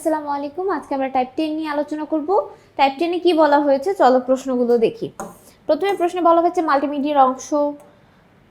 আসসালামু আলাইকুম। আজকে আমরা টাইপ 10 নিয়ে আলোচনা করব। টাইপ 10 এ কি বলা হয়েছে চলো প্রশ্নগুলো দেখি। প্রথমে প্রশ্নে বলা হয়েছে মাল্টিমিডিয়ার অংশ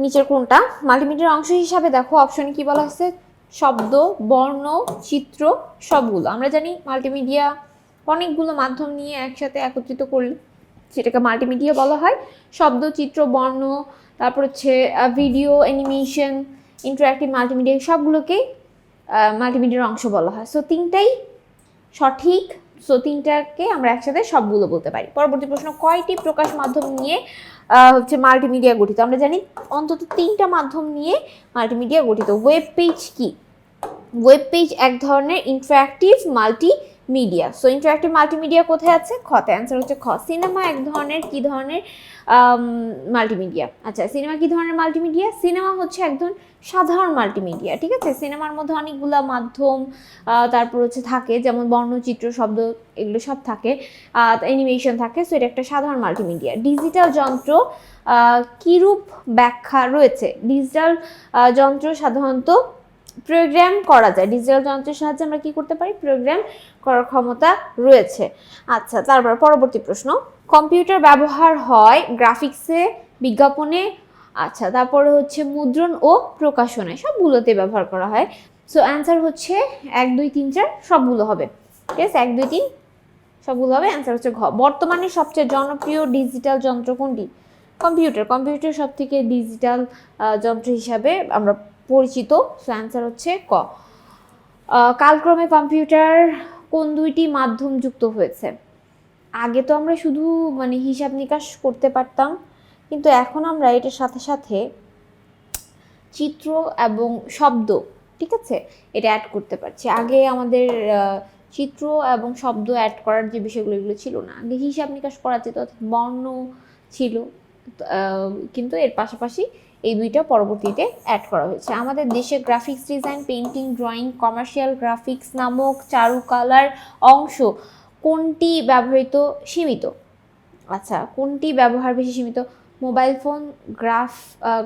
নিচের কোনটা? মাল্টিমিডিয়ার অংশ হিসাবে দেখো অপশনে কি বলা হয়েছে, শব্দ, বর্ণ, চিত্র সবগুলো। আমরা জানি মাল্টিমিডিয়া অনেকগুলো মাধ্যম নিয়ে একসাথে একত্রিত করলে সেটাকে মাল্টিমিডিয়া বলা হয়। শব্দ, চিত্র, বর্ণ, তারপর হচ্ছে ভিডিও, অ্যানিমেশন, ইন্টারঅ্যাক্টিভ মাল্টিমিডিয়া সবগুলোকেই মাল্টিমিডিয়ার অংশ বলা হয়। সো তিনটাই সঠিক। সো তিনটাকে আমরা একসাথে সবগুলো বলতে পারি। পরবর্তী প্রশ্ন, কয়টি প্রকাশ মাধ্যম নিয়ে হচ্ছে মাল্টিমিডিয়া গঠিত? আমরা জানি অন্তত তিনটা মাধ্যম নিয়ে মাল্টিমিডিয়া গঠিত। ওয়েব পেজ কি? ওয়েব পেজ এক ধরনের interactive multimedia. So interactive multimedia কোথায় আছে? খতে। অ্যান্সার হচ্ছে খ। সিনেমা এক ধরনের কি ধরনের মাল্টিমিডিয়া? আচ্ছা, সিনেমা কি ধরনের মাল্টিমিডিয়া? সিনেমা হচ্ছে একদম সাধারণ মাল্টিমিডিয়া। ঠিক আছে, সিনেমার মধ্যে অনেকগুলো মাধ্যম তারপর হচ্ছে থাকে, যেমন বর্ণচিত্র, শব্দ, এগুলো সব থাকে, অ্যানিমেশন থাকে। সো এটা একটা সাধারণ মাল্টিমিডিয়া। ডিজিটাল যন্ত্র কিরূপ ব্যাখ্যা রয়েছে? ডিজিটাল যন্ত্র সাধারণত প্রোগ্রাম করা যায়। ডিজিটাল যন্ত্রের সাহায্যে আমরা কি করতে পারি? প্রোগ্রাম করার ক্ষমতা রয়েছে। আচ্ছা, তারপর পরবর্তী প্রশ্ন, কম্পিউটার ব্যবহার হয় গ্রাফিক্সে, বিজ্ঞাপনে, আচ্ছা তারপরে হচ্ছে মুদ্রণ ও প্রকাশনায়, সবগুলোতে ব্যবহার করা হয়। সো অ্যান্সার হচ্ছে 1 2 3 4 সবগুলো হবে। ঠিক আছে, 1 2 3 সবগুলো হবে। অ্যান্সার হচ্ছে ঘ। বর্তমানে সবচেয়ে জনপ্রিয় ডিজিটাল যন্ত্র কোনটি? কম্পিউটার। কম্পিউটার সব থেকে ডিজিটাল যন্ত্র হিসাবে আমরা পরিচিত। সো অ্যান্সার হচ্ছে ক। কালক্রমে কম্পিউটার কোন দুইটি মাধ্যম যুক্ত হয়েছে? আগে তো আমরা শুধু হিসাব নিকাশ করতে পারতাম, কিন্তু এখন আমরা এটার সাথে সাথে চিত্র এবং শব্দ, ঠিক আছে, এটা অ্যাড করতে পারছি। আগে আমাদের চিত্র এবং শব্দ অ্যাড করার যে বিষয়গুলো, এগুলো ছিল না। আগে হিসাব নিকাশ করা যেত, অর্থাৎ বর্ণ ছিল, কিন্তু এর পাশাপাশি এই দুইটা পরবর্তীতে অ্যাড করা হয়েছে। আমাদের দেশে graphics design, painting, drawing, commercial graphics নামক চারুকলার অংশ কোনটি ব্যবহৃত সীমিত? আচ্ছা, কোনটি ব্যবহার বেশি সীমিত? মোবাইল ফোন,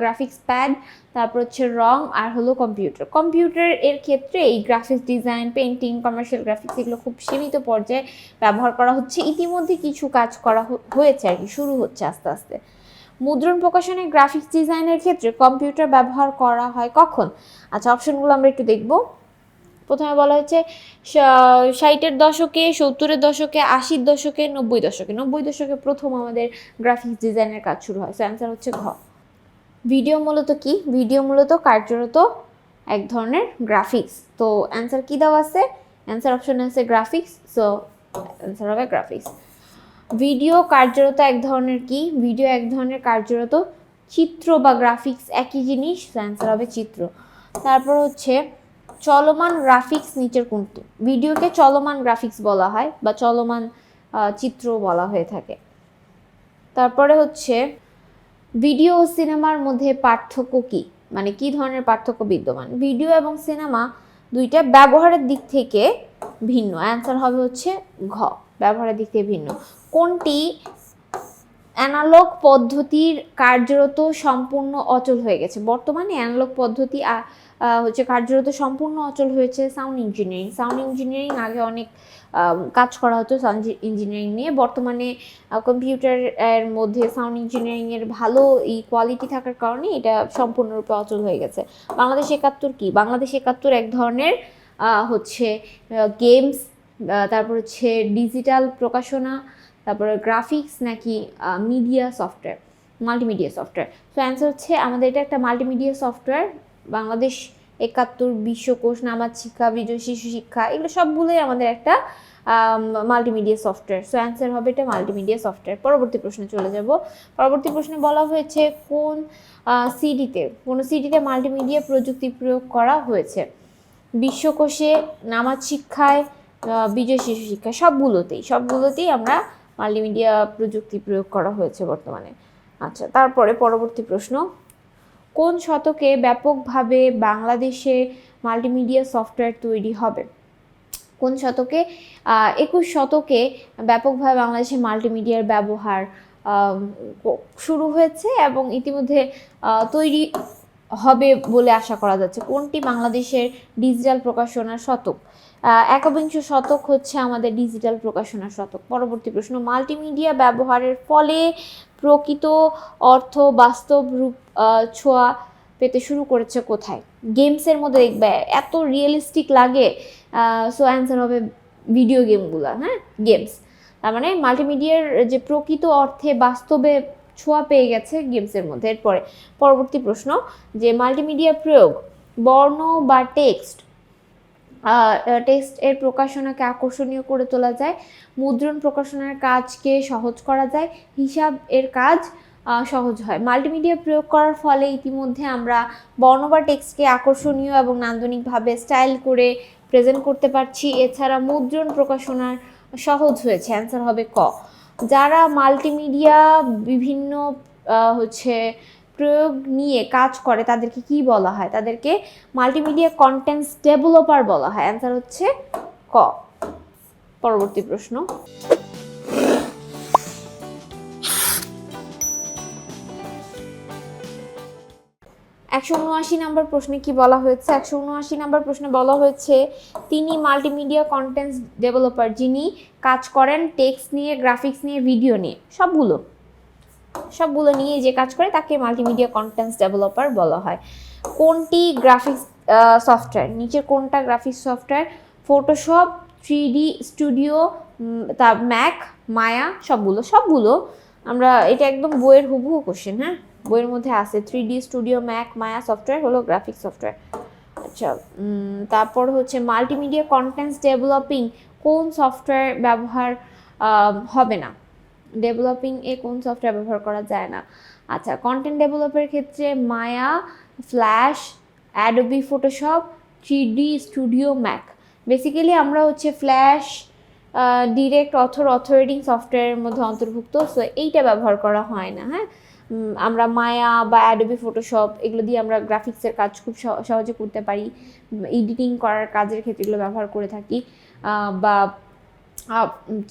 গ্রাফিক্স প্যাড, তারপর হচ্ছে রং, আর হলো কম্পিউটার। কম্পিউটার এর ক্ষেত্রে এই graphics design, painting, commercial graphics এগুলো খুব সীমিত পর্যায়ে ব্যবহার করা হচ্ছে। ইতিমধ্যে কিছু কাজ করা হয়েছে আর কি, শুরু হচ্ছে আস্তে আস্তে। মুদ্রণ প্রকাশনে গ্রাফিক্স ডিজাইনের ক্ষেত্রে কম্পিউটার ব্যবহার করা হয় কখন? আচ্ছা, অপশনগুলো আমরা একটু দেখব। প্রথমে বলা হয়েছে 60-এর দশকে, 70-এর দশকে, 80-র দশকে, 90 দশকে। 90 দশকে প্রথম আমাদের গ্রাফিক্স ডিজাইনের কাজ শুরু হয়। সো অ্যান্সার হচ্ছে ঘ। ভিডিও মূলত কি? ভিডিও মূলত কার্যরত এক ধরনের গ্রাফিক্স। তো অ্যান্সার কি দেওয়া আছে? অ্যান্সার অপশনে আছে গ্রাফিক্স। সো অ্যান্সার হবে গ্রাফিক্স। ভিডিও কার্যরত এক ধরনের কি? ভিডিও এক ধরনের কার্যরত চিত্র বা গ্রাফিক্স একই জিনিস। অ্যান্সার হবে চিত্র। তারপর হচ্ছে চলমান গ্রাফিক্স নিচের কোনটি? ভিডিওকে চলমান গ্রাফিক্স বলা হয় বা চলমান চিত্র বলা হয়ে থাকে। তারপরে হচ্ছে ভিডিও ও সিনেমার মধ্যে পার্থক্য কি? কি ধরনের পার্থক্য বিদ্যমান? ভিডিও এবং সিনেমা দুইটা ব্যবহারের দিক থেকে ভিন্ন। অ্যান্সার হবে হচ্ছে ঘ, ব্যবহারের দিক থেকে ভিন্ন। কোনটি অ্যানালগ পদ্ধতির কার্যরত সম্পূর্ণ অচল হয়ে গেছে? বর্তমানে অ্যানালগ পদ্ধতি হচ্ছে কার্যরত সম্পূর্ণ অচল হয়েছে সাউন্ড ইঞ্জিনিয়ারিং। সাউন্ড ইঞ্জিনিয়ারিং আগে অনেক কাজ করা হতো সাউন্ড ইঞ্জিনিয়ারিং নিয়ে। বর্তমানে কম্পিউটারের মধ্যে সাউন্ড ইঞ্জিনিয়ারিংয়ের ভালো কোয়ালিটি থাকার কারণে এটা সম্পূর্ণরূপে অচল হয়ে গেছে। বাংলাদেশ 71 কি? বাংলাদেশ 71 এক ধরনের হচ্ছে গেমস, তারপর হচ্ছে ডিজিটাল প্রকাশনা, তারপরে গ্রাফিক্স নাকি মিডিয়া সফটওয়্যার, মাল্টিমিডিয়া সফটওয়্যার। তো অ্যান্সার হচ্ছে আমাদের এটা একটা মাল্টিমিডিয়া সফটওয়্যার। বাংলাদেশ 71, বিশ্বকোষ, নামাজ শিক্ষা, বিজয় শিশু শিক্ষা, এগুলো সবগুলোই আমাদের একটা মাল্টিমিডিয়া সফটওয়্যার। সো অ্যান্সার হবে এটা মাল্টিমিডিয়া সফটওয়্যার। পরবর্তী প্রশ্নে চলে যাব। পরবর্তী প্রশ্নে বলা হয়েছে কোন সিডিতে মাল্টিমিডিয়া প্রযুক্তি প্রয়োগ করা হয়েছে? বিশ্বকোষে, নামাজ শিক্ষায়, বিজয় শিশু শিক্ষা, সবগুলোতেই আমরা মাল্টিমিডিয়া প্রযুক্তি প্রয়োগ করা হয়েছে বর্তমানে। আচ্ছা, তারপরে পরবর্তী প্রশ্ন, কোন শতকে ব্যাপকভাবে বাংলাদেশে মাল্টিমিডিয়া সফটওয়্যার তৈরি হবে? কোন শতকে? 21 শতকে ব্যাপকভাবে বাংলাদেশে মাল্টিমিডিয়ার ব্যবহার শুরু হয়েছে এবং ইতিমধ্যে তৈরি হবে বলে আশা করা যাচ্ছে। কোনটি বাংলাদেশের ডিজিটাল প্রকাশনার শতক? একবিংশ শতক হচ্ছে আমাদের ডিজিটাল প্রকাশনা শতক। পরবর্তী প্রশ্ন, মাল্টিমিডিয়া ব্যবহারের ফলে প্রকৃত অর্থ বাস্তব রূপ ছোঁয়া পেতে শুরু করেছে কোথায়? গেমসের মধ্যে দেখবে এত রিয়েলিস্টিক লাগে, সো অ্যান্সার হবে ভিডিও গেমগুলো, হ্যাঁ গেমস। তার মানে মাল্টিমিডিয়ার যে প্রকৃত অর্থে বাস্তবে ছোঁয়া পেয়ে গেছে গেমসের মধ্যে। এরপরে পরবর্তী প্রশ্ন, যে মাল্টিমিডিয়া প্রয়োগ বর্ণ বা টেক্সট এর প্রকাশনাকে আকর্ষণীয় করে তোলা যায়, মুদ্রণ প্রকাশনার কাজকে সহজ করা যায়, হিসাব এর কাজ সহজ হয়। মাল্টিমিডিয়া প্রয়োগ করার ফলে ইতিমধ্যে আমরা বর্ণ বা টেক্সটকে আকর্ষণীয় এবং নান্দনিকভাবে স্টাইল করে প্রেজেন্ট করতে পারছি। এছাড়া মুদ্রণ প্রকাশনার সহজ হয়েছে, অ্যান্সার হবে ক। যারা মাল্টিমিডিয়া বিভিন্ন হচ্ছে প্রয়োগ নিয়ে কাজ করে তাদেরকে কি বলা হয়? তাদেরকে মাল্টিমিডিয়া কন্টেন্টস ডেভেলপার বলা হয়, অ্যান্সার হচ্ছে ক। পরবর্তী প্রশ্ন, 179 নম্বর প্রশ্নে কি বলা হয়েছে? 179 নম্বর প্রশ্নে বলা হয়েছে তিনি মাল্টিমিডিয়া কন্টেন্টস ডেভেলপার যিনি কাজ করেন টেক্সট নিয়ে, গ্রাফিক্স নিয়ে, ভিডিও নিয়ে, সবগুলো নিয়ে যে কাজ করে তাকে মাল্টিমিডিয়া কন্টেন্টস ডেভেলপার বলা হয়। কোনটি গ্রাফিক্স সফটওয়্যার? নিচে কোনটা graphics software? Photoshop, 3D studio, Mac, Maya, সবগুলো আমরা, এটা একদম বইয়ের হুবহু কোশ্চেন, হ্যাঁ বইয়ের মধ্যে আছে 3D স্টুডিও, ম্যাক, মায়া সফটওয়্যার হলো গ্রাফিক্স সফটওয়্যার। আচ্ছা, তারপর হচ্ছে মাল্টিমিডিয়া কন্টেন্টস ডেভেলপিং কোন সফটওয়্যার ব্যবহার হবে না? ডেভেলপিং এ কোন সফটওয়্যার ব্যবহার করা যায় না? আচ্ছা, কন্টেন্ট ডেভেলপের ক্ষেত্রে Maya, flash, Adobe Photoshop, 3D studio, Mac. Basically আমরা হচ্ছে ফ্ল্যাশ, ডিরেক্ট অথর এডিং সফটওয়্যারের মধ্যে অন্তর্ভুক্ত, সো এইটা ব্যবহার করা হয় না। হ্যাঁ, আমরা মায়া বা অ্যাডোবি ফটোশপ এগুলো দিয়ে আমরা গ্রাফিক্সের কাজ খুব সহজে করতে পারি, এডিটিং করার কাজের ক্ষেত্রে এগুলো ব্যবহার করে থাকি, বা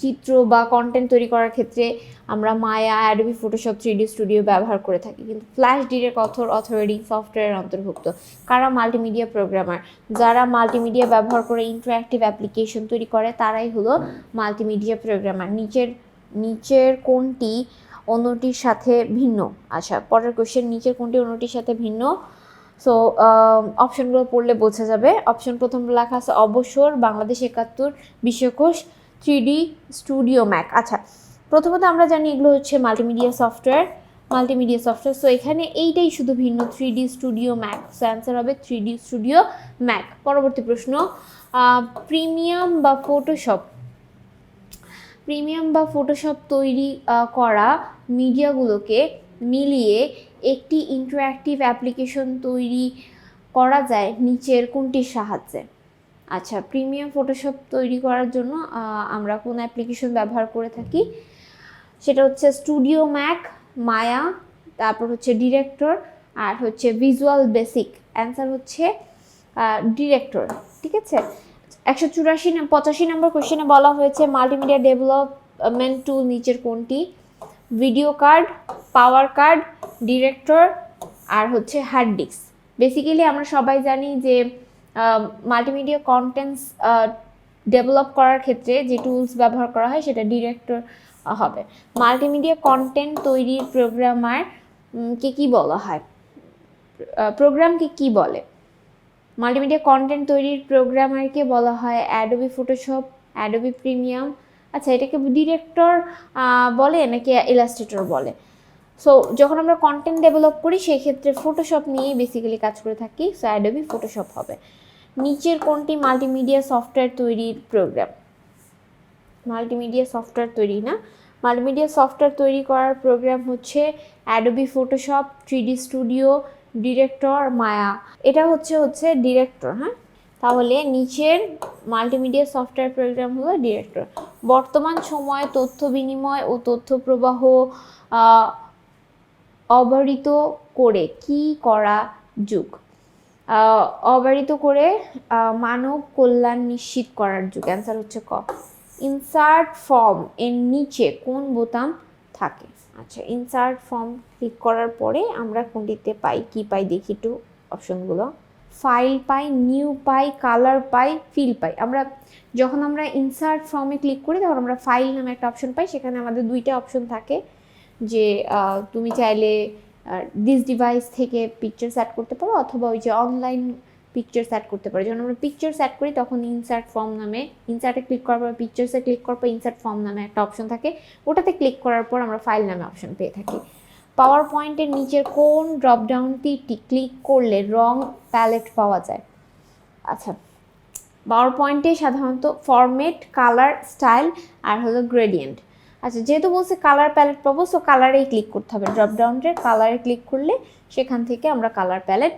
চিত্র বা কন্টেন্ট তৈরি করার ক্ষেত্রে আমরা মায়া, অ্যাডোবি ফটোশপ, 3D স্টুডিও ব্যবহার করে থাকি। কিন্তু ফ্ল্যাশ, ডিরেক্ট অথর এডিং সফটওয়্যারের অন্তর্ভুক্ত কারা? Multimedia programmer. যারা মাল্টিমিডিয়া ব্যবহার করে ইন্টারঅ্যাক্টিভ অ্যাপ্লিকেশন তৈরি করে তারাই হলো মাল্টিমিডিয়া প্রোগ্রামার। নিচের কোনটি অন্যটির সাথে ভিন্ন? আচ্ছা, পরের কোশ্চেন, নিচের কোনটি অন্যটির সাথে ভিন্ন? সো অপশনগুলো পড়লে বোঝা যাবে। অপশন প্রথম লেখা আছে অবসর, বাংলাদেশ 71, বিশ্বকোষ, 3D স্টুডিও, ম্যাক। আচ্ছা, প্রথমত আমরা জানি এগুলো হচ্ছে মাল্টিমিডিয়া সফটওয়্যার, সো এখানে এইটাই শুধু ভিন্ন, 3D studio, Mac. So answer হবে 3D স্টুডিও, ম্যাক। পরবর্তী প্রশ্ন, প্রিমিয়াম বা ফটোশপ তৈরি করা মিডিয়াগুলোকে মিলিয়ে একটি ইন্টারঅ্যাক্টিভ অ্যাপ্লিকেশন তৈরি করা যায় নিচের কোনটির সাহায্যে? আচ্ছা, প্রিমিয়াম ফটোশপ তৈরি করার জন্য আমরা কোন অ্যাপ্লিকেশন ব্যবহার করে থাকি? সেটা হচ্ছে স্টুডিও ম্যাক, মায়া, তারপর হচ্ছে ডিরেক্টর, আর হচ্ছে ভিজুয়াল বেসিক। অ্যান্সার হচ্ছে ডিরেক্টর, ঠিক আছে। 85 নম্বর কোশ্চেনে বলা হয়েছে মাল্টিমিডিয়া ডেভেলপমেন্ট টুল নিচের কোনটি? Video card, power card, director, আর হচ্ছে হার্ড ডিস্ক। বেসিক্যালি আমরা সবাই জানি যে মাল্টিমিডিয়া কন্টেন্টস ডেভেলপ করার ক্ষেত্রে যে টুলস ব্যবহার করা হয় সেটা ডিরেক্টর হবে। মাল্টিমিডিয়া কন্টেন্ট তৈরির প্রোগ্রামার কে কি বলা হয়? প্রোগ্রামকে কি বলে? মাল্টিমিডিয়া কন্টেন্ট তৈরির প্রোগ্রামারকে বলা হয় অ্যাডোবি ফটোশপ, অ্যাডোবি প্রিমিয়াম। আচ্ছা, এটাকে ডিরেক্টর বলে নাকি ইলাস্ট্রেটর বলে? সো যখন আমরা কন্টেন্ট ডেভেলপ করি সেই ক্ষেত্রে ফটোশপ নিয়েই বেসিক্যালি কাজ করে থাকি, সো অ্যাডোবি ফটোশপ হবে। নিচের কোনটি মাল্টিমিডিয়া সফটওয়্যার তৈরির প্রোগ্রাম? মাল্টিমিডিয়া সফটওয়্যার তৈরি না, মাল্টিমিডিয়া সফটওয়্যার তৈরি করার প্রোগ্রাম হচ্ছে Adobe Photoshop, 3D studio, director, Maya. এটা হচ্ছে ডিরেক্টর। হ্যাঁ, তাহলে নিচের মাল্টিমিডিয়া সফটওয়্যার প্রোগ্রাম হলো ডিরেক্টর। বর্তমান সময়ে তথ্য বিনিময় ও তথ্য প্রবাহ অবারিত করে কি করা যুগ? অবারিত করে মানব কল্যাণ নিশ্চিত করার যুগ। অ্যান্সার হচ্ছে ক। ইনসার্ট ফর্ম এর নিচে কোন বোতাম থাকে? আচ্ছা, ইনসার্ট ফর্ম ক্লিক করার পরে আমরা কোনটিতে পাই, কি পাই দেখি একটু অপশনগুলো। ফাইল পাই, নিউ পাই, কালার পাই, ফিল পাই। যখন আমরা ইনসার্ট ফর্মে ক্লিক করি তখন আমরা ফাইল নামে একটা অপশন পাই, সেখানে আমাদের দুইটা অপশন থাকে যে তুমি চাইলে দিস ডিভাইস থেকে পিকচার অ্যাড করতে পারো অথবা ওই যে অনলাইন পিকচার্স অ্যাড করতে পারো। যখন আমরা পিকচার্স অ্যাড করি তখন ইনসার্ট ফর্ম নামে, ইনসার্টে ক্লিক করার পর পিকচার্সে ক্লিক করার পর ইনসার্ট ফর্ম নামে একটা অপশন থাকে, ওটাতে ক্লিক করার পর আমরা ফাইল নামে অপশন পেয়ে থাকি। পাওয়ার পয়েন্টের নিচের কোন ড্রপডাউন তীরটি ক্লিক করলে রং প্যালেট পাওয়া যায়? আচ্ছা, পাওয়ার পয়েন্টে সাধারণত ফরম্যাট, কালার, স্টাইল আর হলো গ্রেডিয়েন্ট। আচ্ছা, যেহেতু বলছে কালার প্যালেট পাবো, সো কালারেই ক্লিক করতে হবে। ড্রপডাউনের কালারে ক্লিক করলে সেখান থেকে আমরা কালার প্যালেট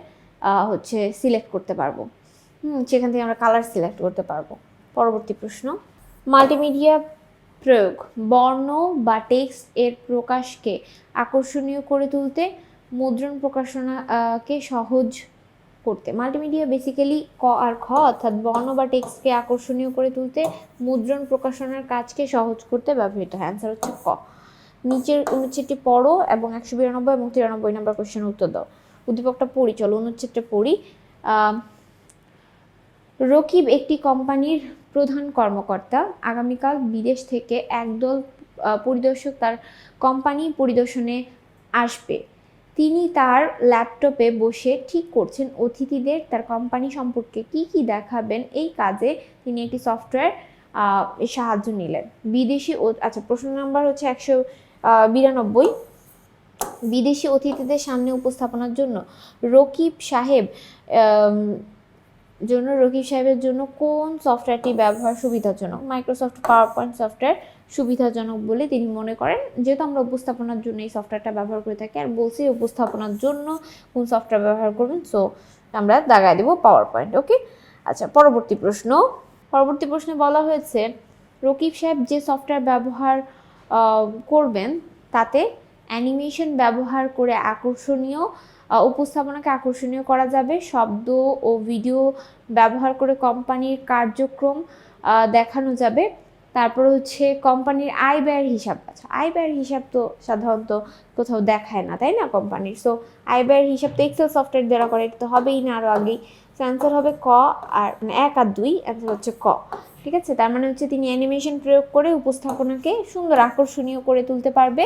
সিলেক্ট করতে পারবো। সেখান থেকে আমরা কালার সিলেক্ট করতে পারবো। পরবর্তী প্রশ্ন, মাল্টিমিডিয়া প্রয়োগ বর্ণ বা টেক্সট এর প্রকাশকে আকর্ষণীয় করে তুলতে, মুদ্রণ প্রকাশনাকে সহজ করতে। মাল্টিমিডিয়া বেসিক্যালি ক আর খ, অর্থাৎ বর্ণ বা টেক্সটকে আকর্ষণীয় করে তুলতে, মুদ্রণ প্রকাশনার কাজকে সহজ করতে ব্যবহৃত হয়। অ্যান্সার হচ্ছে ক। নিচের অনুচ্ছেদটি পড়ো এবং 192 এবং 93 নম্বর কোশ্চেনের উত্তর দাও। উদ্দীপকটা পড়ি, চলো অনুচ্ছেদটা পড়ি। রকিব একটি কোম্পানির প্রধান কর্মকর্তা। আগামীকাল বিদেশ থেকে একদল পরিদর্শক তার কোম্পানি পরিদর্শনে আসবে। তিনি তার ল্যাপটপে বসে ঠিক করছেন অতিথিদের তার কোম্পানি সম্পর্কে কি কি দেখাবেন। এই কাজে তিনি একটি সফটওয়্যার সাহায্য নিলেন। আচ্ছা, প্রশ্ন নাম্বার হচ্ছে 192। বিদেশি অতিথিদের সামনে উপস্থাপনার জন্য রকিব সাহেবের জন্য কোন সফটওয়্যারটি ব্যবহার সুবিধাজনক? মাইক্রোসফট পাওয়ার পয়েন্ট সফটওয়্যার সুবিধাজনক বলে তিনি মনে করেন। যেহেতু আমরা উপস্থাপনার জন্য এই সফটওয়্যারটা ব্যবহার করে থাকি, আর বলছি উপস্থাপনার জন্য কোন সফটওয়্যার ব্যবহার করবেন, সো আমরা দাগায় দেবো পাওয়ার পয়েন্ট। ওকে, আচ্ছা, পরবর্তী প্রশ্নে বলা হয়েছে রকিব সাহেব যে সফটওয়্যার ব্যবহার করবেন তাতে অ্যানিমেশন ব্যবহার করে উপস্থাপনাকে আকর্ষণীয় করা যাবে। শব্দ ও ভিডিও ব্যবহার করে কোম্পানির কার্যক্রম দেখানো যাবে। তারপর হচ্ছে কোম্পানির আয় ব্যয়ের হিসাব। আচ্ছা, আয় ব্যয়ের হিসাব তো সাধারণত কোথাও দেখায় না, তাই না কোম্পানির। সো আয় ব্যয়ের হিসাব তো এক্সেল সফটওয়্যার দ্বারা করে, এটা তো হবেই না আরও আগেই। সো অ্যান্সার হবে ক, আর 1 আর 2 অ্যান্সার হচ্ছে ক। ঠিক আছে, তার মানে হচ্ছে তিনি অ্যানিমেশন প্রয়োগ করে উপস্থাপনাকে সুন্দর আকর্ষণীয় করে তুলতে পারবে,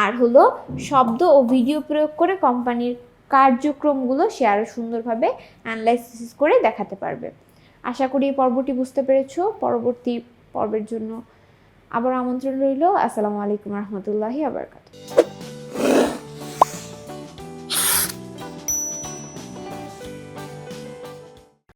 আর হলো শব্দ ও ভিডিও প্রয়োগ করে কোম্পানির কার্যক্রমগুলো সে আরও সুন্দরভাবে অ্যানালাইসিস করে দেখাতে পারবে। আশা করি এই পর্বটি বুঝতে পেরেছো। পরবর্তী পর্বের জন্য আবার আমন্ত্রণ রইল। আসসালামু আলাইকুম রহমতুল্লাহি ওয়া বারাকাতুহু।